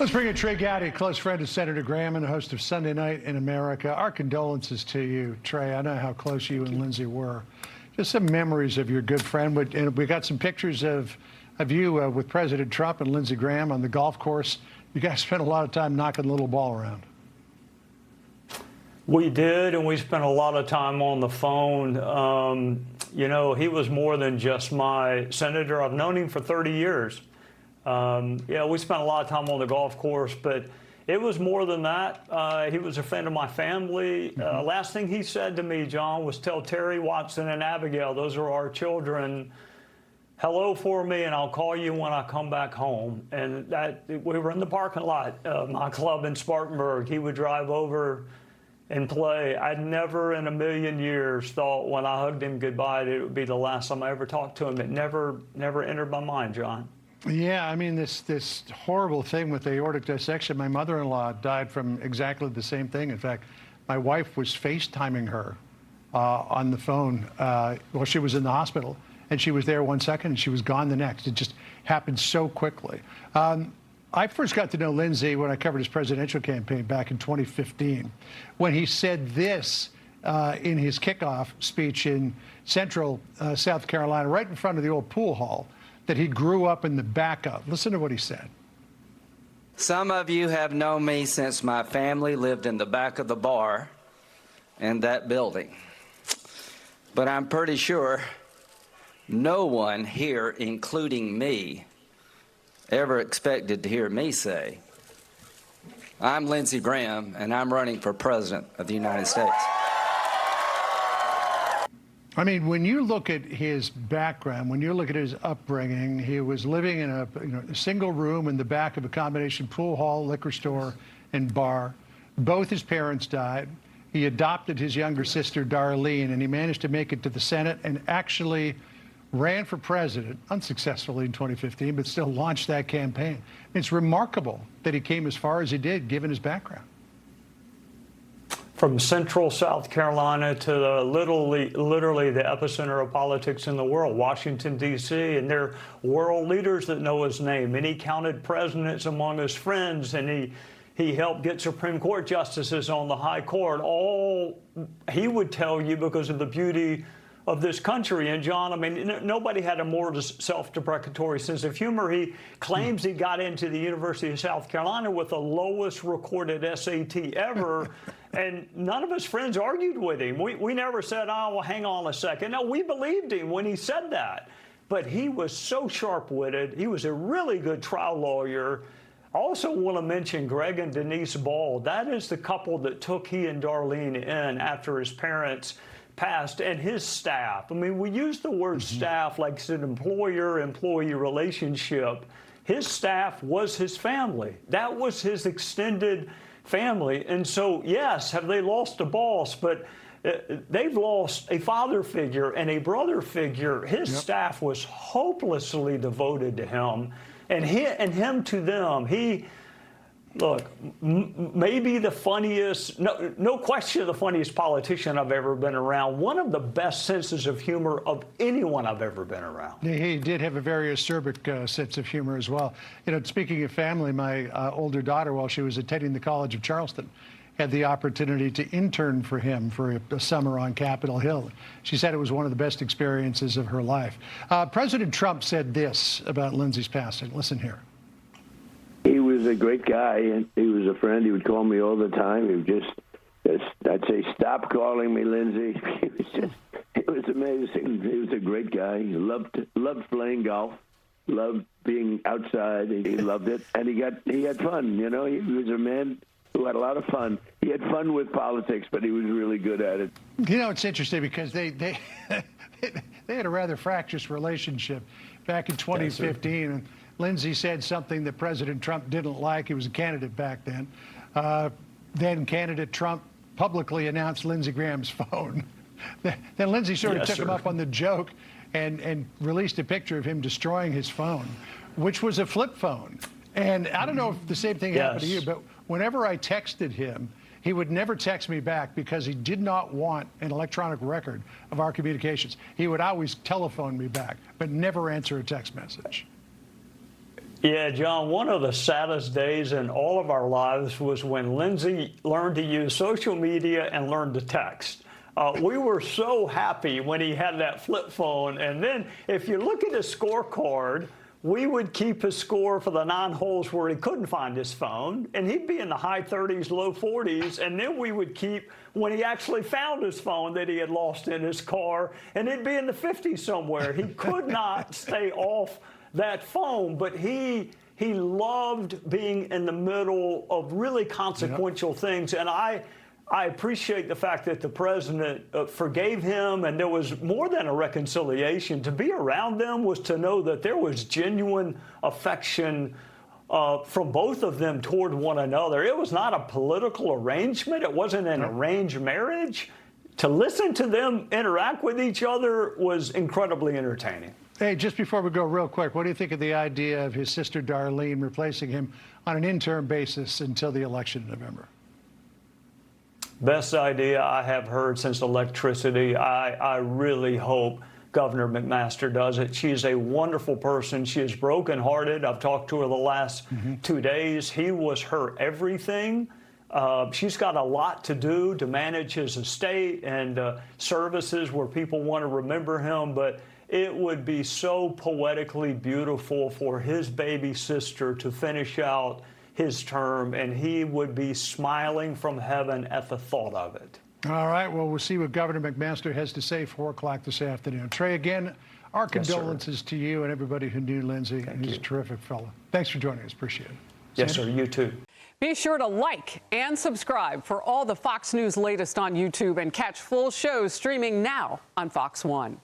Let's bring in Trey Gowdy, a close friend of Senator Graham and a host of Sunday Night in America. Our condolences to you, Trey. I know how close you and Lindsey were. Just some memories of your good friend. And we got some pictures of you with President Trump and Lindsey Graham on the golf course. You guys spent a lot of time knocking the little ball around. We did, and we spent a lot of time on the phone. You know, he was more than just my senator. I've known him for 30 years. Yeah, we spent a lot of time on the golf course, but it was more than that. He was a friend of my family. Last thing he said to me, John, was tell Terry, Watson, and Abigail, those are our children, hello for me, and I'll call you when I come back home. And that we were in the parking lot of my club in Spartanburg. He would drive over and play. I'd never in a million years thought when I hugged him goodbye that it would be the last time I ever talked to him. It never entered my mind, John. Yeah, I mean, this horrible thing with aortic dissection, my mother-in-law died from exactly the same thing. In fact, my wife was FaceTiming her on the phone while she was in the hospital, and she was there 1 second and she was gone the next. It just happened so quickly. I first got to know Lindsey when I covered his presidential campaign back in 2015, when he said this in his kickoff speech in Central South Carolina, right in front of the old pool hall, that he grew up in the back of. Listen to what he said. Some of you have known me since my family lived in the back of the bar in that building. But I'm pretty sure no one here, including me, ever expected to hear me say, I'm Lindsey Graham, and I'm running for president of the United States. I mean, when you look at his background, when you look at his upbringing, he was living in a single room in the back of a combination pool hall, liquor store, and bar. Both his parents died. He adopted his younger sister, Darlene, and he managed to make it to the Senate and actually ran for president, unsuccessfully in 2015, but still launched that campaign. It's remarkable that he came as far as he did, given his background. From Central South Carolina to literally the epicenter of politics in the world, Washington, D.C., and there are world leaders that know his name. And he counted presidents among his friends, and he helped get Supreme Court justices on the high court. All he would tell you because of the beauty of this country. And John, I mean, nobody had a more self-deprecatory sense of humor. He claims he got into the University of South Carolina with the lowest recorded SAT ever, and none of his friends argued with him. We never said, oh, well, hang on a second. No, we believed him when he said that. But he was so sharp-witted. He was a really good trial lawyer. I also want to mention Greg and Denise Ball. That is the couple that took he and Darlene in after his parents passed, and his staff. I mean, we use the word staff like it's an employer-employee relationship. His staff was his family. That was his extended family. And so, yes, have they lost a boss, but they've lost a father figure and a brother figure. His staff was hopelessly devoted to him, and him to them. Look, maybe the funniest, no question the funniest politician I've ever been around. One of the best senses of humor of anyone I've ever been around. He did have a very acerbic sense of humor as well. You know, speaking of family, my older daughter, while she was attending the College of Charleston, had the opportunity to intern for him for a summer on Capitol Hill. She said it was one of the best experiences of her life. President Trump said this about Lindsey's passing. Listen here. He was a great guy, and he was a friend. He would call me all the time. He would just I'd say, stop calling me Lindsey. It was amazing. He was a great guy. He loved playing golf, loved being outside. He loved it, and he had fun. You know, he was a man who had a lot of fun. He had fun with politics, but he was really good at it. You know, it's interesting because they had a rather fractious relationship back in 2015. And Lindsey said something that President Trump didn't like. He was a candidate back then. Then candidate Trump publicly announced Lindsey Graham's phone. Then Lindsey sort of took him up on the joke and released a picture of him destroying his phone, which was a flip phone. And I don't know if the same thing happened to you, but whenever I texted him, he would never text me back because he did not want an electronic record of our communications. He would always telephone me back, but never answer a text message. Yeah, John, one of the saddest days in all of our lives was when Lindsey learned to use social media and learned to text. We were so happy when he had that flip phone. And then if you look at his scorecard, we would keep his score for the 9 holes where he couldn't find his phone, and he'd be in the high 30s, low 40s, and then we would keep when he actually found his phone that he had lost in his car, and he'd be in the 50s somewhere. He could not stay off that phone, but he loved being in the middle of really consequential things, and I appreciate the fact that the president forgave him, and there was more than a reconciliation. To be around them was to know that there was genuine affection from both of them toward one another. It was not a political arrangement. It wasn't an arranged marriage. To listen to them interact with each other was incredibly entertaining. Hey, just before we go real quick, what do you think of the idea of his sister Darlene replacing him on an interim basis until the election in November? Best idea I have heard since electricity. I really hope Governor McMaster does it. She's a wonderful person. She is brokenhearted. I've talked to her the last 2 days. He was her everything. She's got a lot to do to manage his estate and services where people want to remember him, but it would be so poetically beautiful for his baby sister to finish out his term, and he would be smiling from heaven at the thought of it. All right, well, we'll see what Governor McMaster has to say 4 o'clock this afternoon. Trey, again, our condolences to you and everybody who knew Lindsey. He's a terrific fellow. Thanks for joining us. Appreciate it. Yes, sir. You too. Be sure to like and subscribe for all the Fox News latest on YouTube, and catch full shows streaming now on Fox One.